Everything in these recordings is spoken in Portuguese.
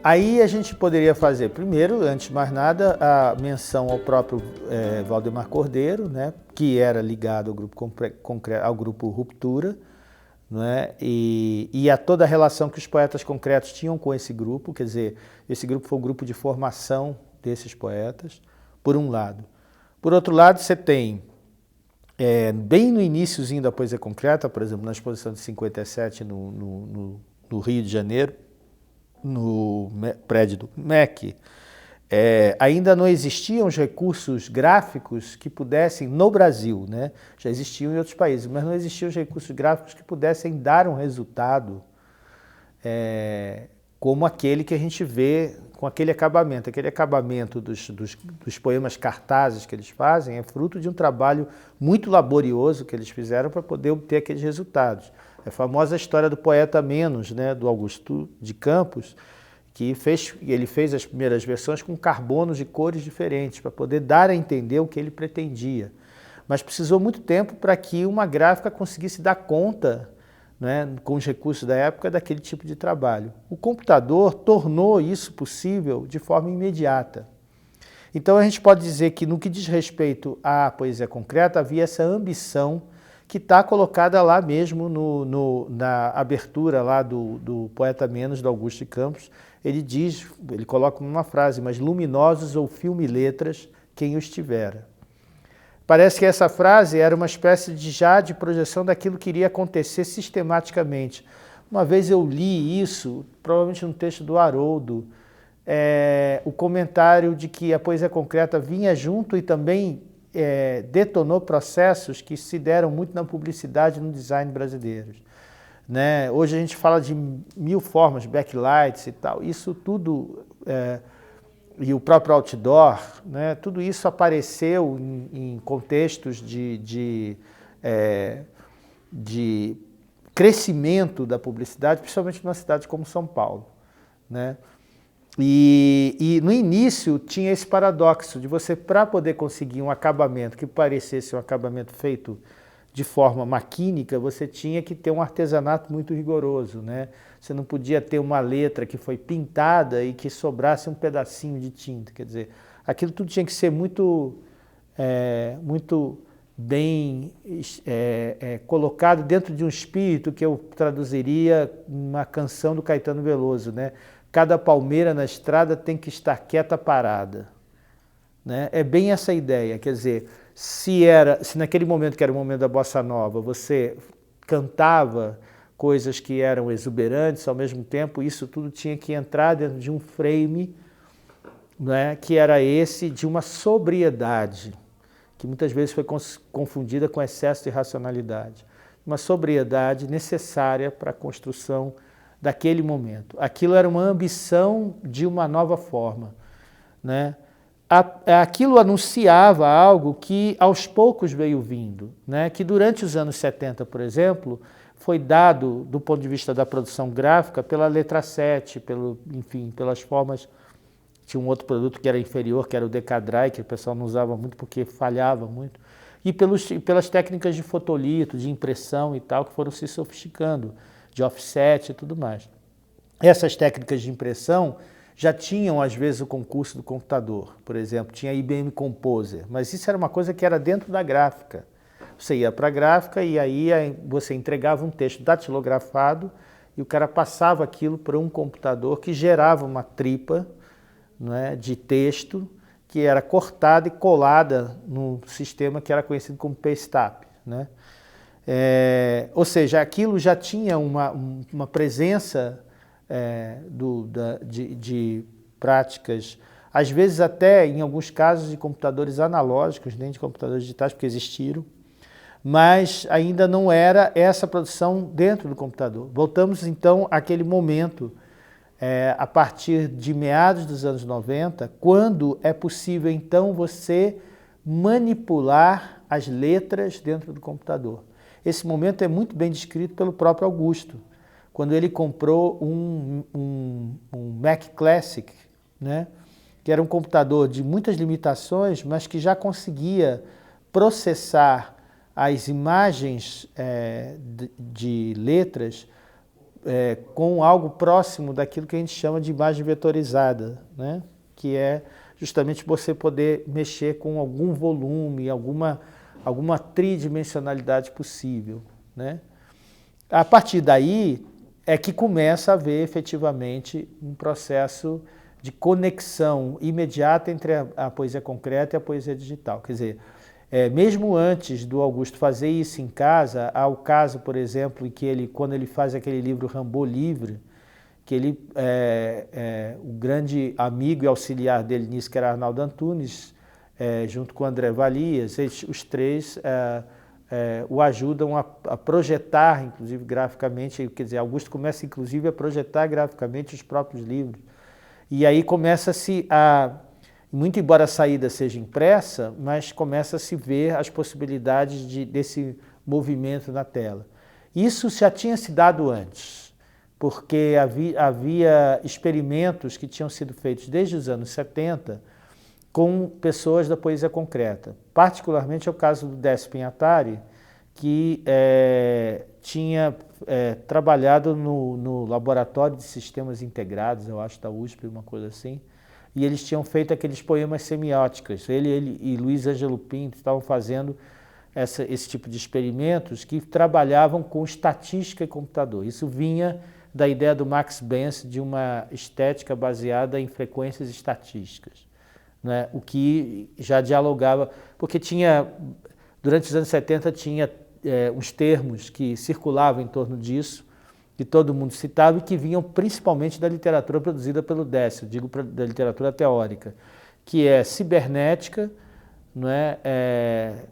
Aí a gente poderia fazer, primeiro, antes de mais nada, a menção ao próprio Valdemar Cordeiro, né, que era ligado ao grupo Ruptura, né, e a toda a relação que os poetas concretos tinham com esse grupo, quer dizer, esse grupo foi o grupo de formação desses poetas, por um lado. Por outro lado, você tem, bem no iniciozinho da poesia concreta, por exemplo, na exposição de 57 no Rio de Janeiro, no prédio do MEC, ainda não existiam os recursos gráficos que pudessem, no Brasil, né? Já existiam em outros países, mas não existiam os recursos gráficos que pudessem dar um resultado como aquele que a gente vê com aquele acabamento. Aquele acabamento dos poemas cartazes que eles fazem é fruto de um trabalho muito laborioso que eles fizeram para poder obter aqueles resultados. É a famosa história do poeta Menos, né, do Augusto de Campos, que ele fez as primeiras versões com carbonos de cores diferentes, para poder dar a entender o que ele pretendia. Mas precisou muito tempo para que uma gráfica conseguisse dar conta, né, com os recursos da época, daquele tipo de trabalho. O computador tornou isso possível de forma imediata. Então a gente pode dizer que, no que diz respeito à poesia concreta, havia essa ambição que está colocada lá mesmo na abertura lá do Poeta Menos, do Augusto de Campos. Ele coloca uma frase, mas luminosos ou filme-letras, quem os tivera. Parece que essa frase era uma espécie de projeção daquilo que iria acontecer sistematicamente. Uma vez eu li isso, provavelmente no texto do Haroldo, o comentário de que a poesia concreta vinha junto e também detonou processos que se deram muito na publicidade e no design brasileiros. Né? Hoje a gente fala de 1000 formas, backlights e tal, isso tudo, e o próprio outdoor, né? Tudo isso apareceu em contextos de crescimento da publicidade, principalmente numa cidade como São Paulo. Né? E no início tinha esse paradoxo de você, para poder conseguir um acabamento que parecesse um acabamento feito de forma maquínica, você tinha que ter um artesanato muito rigoroso, né? Você não podia ter uma letra que foi pintada e que sobrasse um pedacinho de tinta, quer dizer, aquilo tudo tinha que ser muito bem colocado dentro de um espírito que eu traduziria uma canção do Caetano Veloso, né? Cada palmeira na estrada tem que estar quieta, parada. Né? É bem essa ideia, quer dizer, se naquele momento que era o momento da bossa nova, você cantava coisas que eram exuberantes, ao mesmo tempo isso tudo tinha que entrar dentro de um frame, né, que era esse de uma sobriedade, que muitas vezes foi confundida com excesso de racionalidade. Uma sobriedade necessária para a construção daquele momento. Aquilo era uma ambição de uma nova forma. Né? Aquilo anunciava algo que aos poucos veio vindo, né? Que durante os anos 70, por exemplo, foi dado, do ponto de vista da produção gráfica, pela letra 7, enfim, pelas formas. Tinha um outro produto que era inferior, que era o Decadry, que o pessoal não usava muito porque falhava muito, e pelas técnicas de fotolito, de impressão e tal, que foram se sofisticando, de offset e tudo mais. Essas técnicas de impressão já tinham, às vezes, o concurso do computador. Por exemplo, tinha a IBM Composer, mas isso era uma coisa que era dentro da gráfica. Você ia para a gráfica e aí você entregava um texto datilografado e o cara passava aquilo para um computador que gerava uma tripa, né, de texto que era cortada e colada no sistema que era conhecido como Paste-Up, né? Ou seja, aquilo já tinha uma presença de práticas, às vezes até, em alguns casos, de computadores analógicos, nem de computadores digitais, porque existiram, mas ainda não era essa produção dentro do computador. Voltamos, então, àquele momento, a partir de meados dos anos 90, quando é possível, então, você manipular as letras dentro do computador. Esse momento é muito bem descrito pelo próprio Augusto, quando ele comprou um Mac Classic, né, que era um computador de muitas limitações, mas que já conseguia processar as imagens de letras com algo próximo daquilo que a gente chama de imagem vetorizada, né? Que é justamente você poder mexer com algum volume, alguma tridimensionalidade possível, né? A partir daí é que começa a haver efetivamente um processo de conexão imediata entre a poesia concreta e a poesia digital. Quer dizer, mesmo antes do Augusto fazer isso em casa, há o caso, por exemplo, em que ele, quando ele faz aquele livro Rimbaud Livre, que ele, o grande amigo e auxiliar dele nisso, que era Arnaldo Antunes, junto com André Valias, os três o ajudam a projetar, inclusive graficamente, quer dizer, Augusto começa inclusive a projetar graficamente os próprios livros. E aí começa-se a, muito embora a saída seja impressa, mas começa a se ver as possibilidades desse movimento na tela. Isso já tinha se dado antes, porque havia experimentos que tinham sido feitos desde os anos 70 com pessoas da poesia concreta. Particularmente é o caso do Décio Pinhatari, que tinha trabalhado no Laboratório de Sistemas Integrados, eu acho, da USP, uma coisa assim, e eles tinham feito aqueles poemas semióticos. Ele e Luiz Ângelo Pinto estavam fazendo esse tipo de experimentos que trabalhavam com estatística e computador. Isso vinha da ideia do Max Benz de uma estética baseada em frequências estatísticas, né? O que já dialogava, porque durante os anos 70 tinha uns termos que circulavam em torno disso, que todo mundo citava e que vinham principalmente da literatura produzida pelo Décio, digo da literatura teórica, que é cibernética, não é?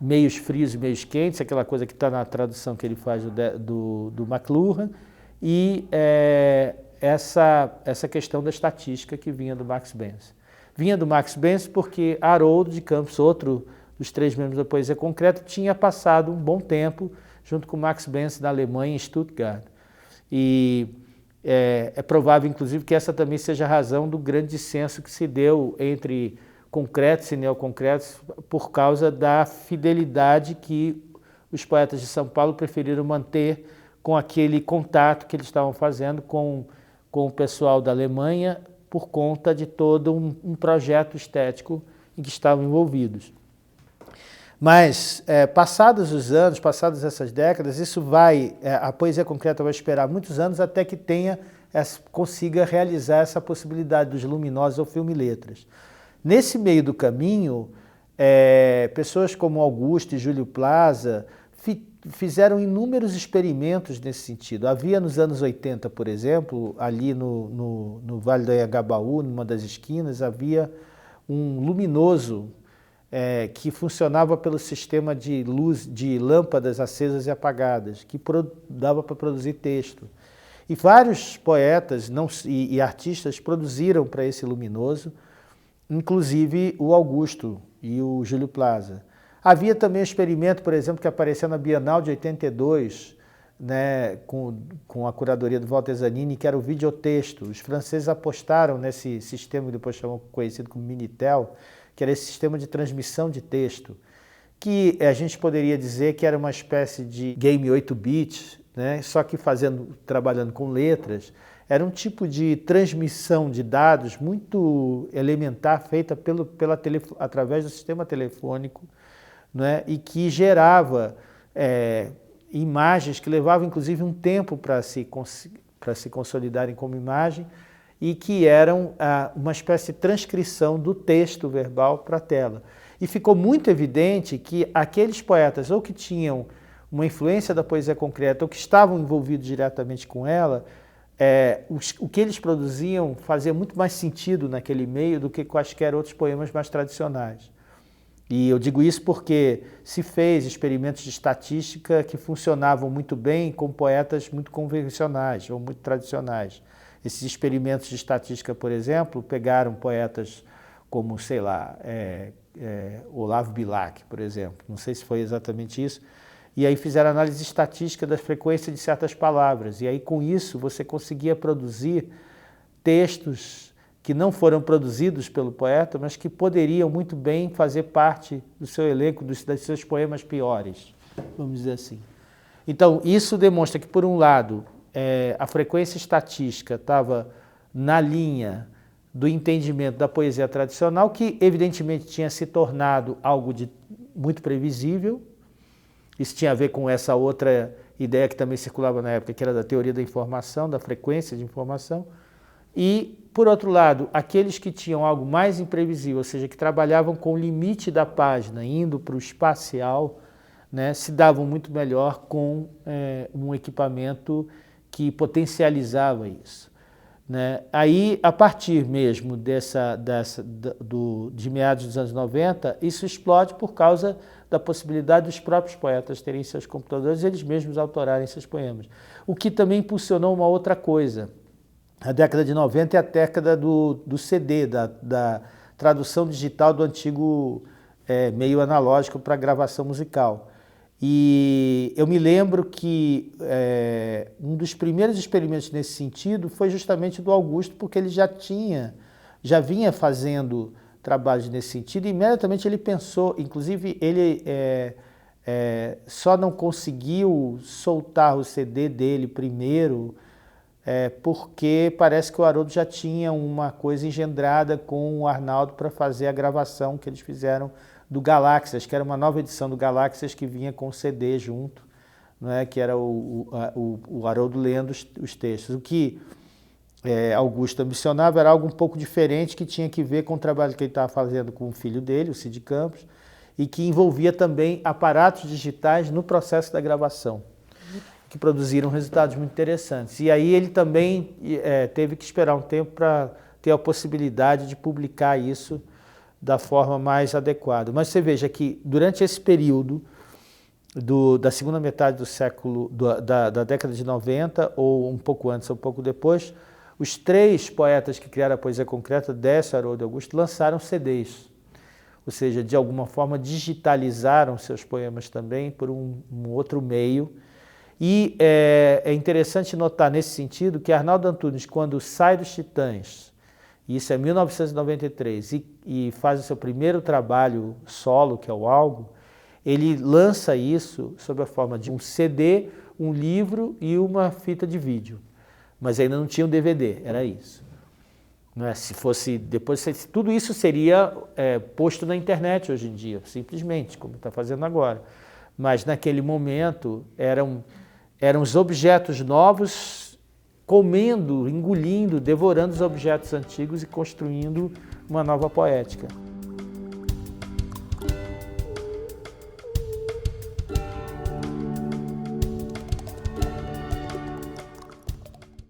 Meios frios e meios quentes, aquela coisa que está na tradução que ele faz do McLuhan, e essa questão da estatística que vinha do Max Benz. Vinha do Max Benz porque Haroldo de Campos, outro dos três membros da poesia concreta, tinha passado um bom tempo junto com Max Benz na Alemanha, em Stuttgart. E é provável, inclusive, que essa também seja a razão do grande dissenso que se deu entre concretos e neoconcretos por causa da fidelidade que os poetas de São Paulo preferiram manter com aquele contato que eles estavam fazendo com o pessoal da Alemanha por conta de todo um projeto estético em que estavam envolvidos. Mas, passados os anos, passadas essas décadas, a poesia concreta vai esperar muitos anos até que consiga realizar essa possibilidade dos luminosos ou filme-letras. Nesse meio do caminho, pessoas como Augusto e Júlio Plaza fizeram inúmeros experimentos nesse sentido. Havia nos anos 80, por exemplo, ali no Vale do Anhangabaú, numa das esquinas, havia um luminoso que funcionava pelo sistema de luz, de lâmpadas acesas e apagadas, que dava para produzir texto. E vários poetas e artistas produziram para esse luminoso, inclusive o Augusto e o Júlio Plaza. Havia também um experimento, por exemplo, que apareceu na Bienal de 82, né, com a curadoria do Walter Zanini, que era o videotexto. Os franceses apostaram nesse sistema que depois conhecido como Minitel, que era esse sistema de transmissão de texto, que a gente poderia dizer que era uma espécie de game 8-bit, né, só que trabalhando com letras. Era um tipo de transmissão de dados muito elementar, feita através do sistema telefônico, né, e que gerava imagens que levavam inclusive um tempo para se consolidarem como imagem e que eram uma espécie de transcrição do texto verbal para a tela. E ficou muito evidente que aqueles poetas ou que tinham uma influência da poesia concreta ou que estavam envolvidos diretamente com ela, o que eles produziam fazia muito mais sentido naquele meio do que quaisquer outros poemas mais tradicionais. E eu digo isso porque se fez experimentos de estatística que funcionavam muito bem com poetas muito convencionais ou muito tradicionais. Esses experimentos de estatística, por exemplo, pegaram poetas como, sei lá, Olavo Bilac, por exemplo, não sei se foi exatamente isso, e aí fizeram análise estatística da frequência de certas palavras, e aí com isso você conseguia produzir textos que não foram produzidos pelo poeta, mas que poderiam muito bem fazer parte do seu elenco, dos seus poemas piores, vamos dizer assim. Então, isso demonstra que, por um lado, a frequência estatística estava na linha do entendimento da poesia tradicional, que evidentemente tinha se tornado algo de muito previsível. Isso tinha a ver com essa outra ideia que também circulava na época, que era da teoria da informação, da frequência de informação. E, por outro lado, aqueles que tinham algo mais imprevisível, ou seja, que trabalhavam com o limite da página, indo para o espacial, né, se davam muito melhor com um equipamento que potencializava isso. Né? Aí, a partir mesmo de meados dos anos 90, isso explode por causa da possibilidade dos próprios poetas terem seus computadores e eles mesmos autorarem seus poemas. O que também impulsionou uma outra coisa. A década de 90 é a década do CD, da tradução digital do antigo meio analógico para gravação musical. E eu me lembro que um dos primeiros experimentos nesse sentido foi justamente do Augusto, porque ele já vinha fazendo trabalhos nesse sentido, e imediatamente ele pensou, inclusive ele só não conseguiu soltar o CD dele primeiro, porque parece que o Haroldo já tinha uma coisa engendrada com o Arnaldo para fazer a gravação que eles fizeram do Galáxias, que era uma nova edição do Galáxias que vinha com o CD junto, né, que era o Haroldo lendo os textos. O que Augusto ambicionava era algo um pouco diferente, que tinha que ver com o trabalho que ele estava fazendo com o filho dele, o Cid Campos, e que envolvia também aparatos digitais no processo da gravação, que produziram resultados muito interessantes. E aí ele também teve que esperar um tempo para ter a possibilidade de publicar isso da forma mais adequada. Mas você veja que durante esse período da segunda metade do século, da década de 90, ou um pouco antes ou um pouco depois, os três poetas que criaram a poesia concreta, Décio, Haroldo e Augusto, lançaram CDs. Ou seja, de alguma forma digitalizaram seus poemas também por um outro meio. E é interessante notar nesse sentido que Arnaldo Antunes, quando sai dos Titãs, isso é 1993, e faz o seu primeiro trabalho solo, que é o Algo, ele lança isso sob a forma de um CD, um livro e uma fita de vídeo. Mas ainda não tinha um DVD, era isso. Não é? Se fosse depois, tudo isso seria posto na internet hoje em dia, simplesmente, como está fazendo agora. Mas naquele momento eram os objetos novos comendo, engolindo, devorando os objetos antigos e construindo uma nova poética.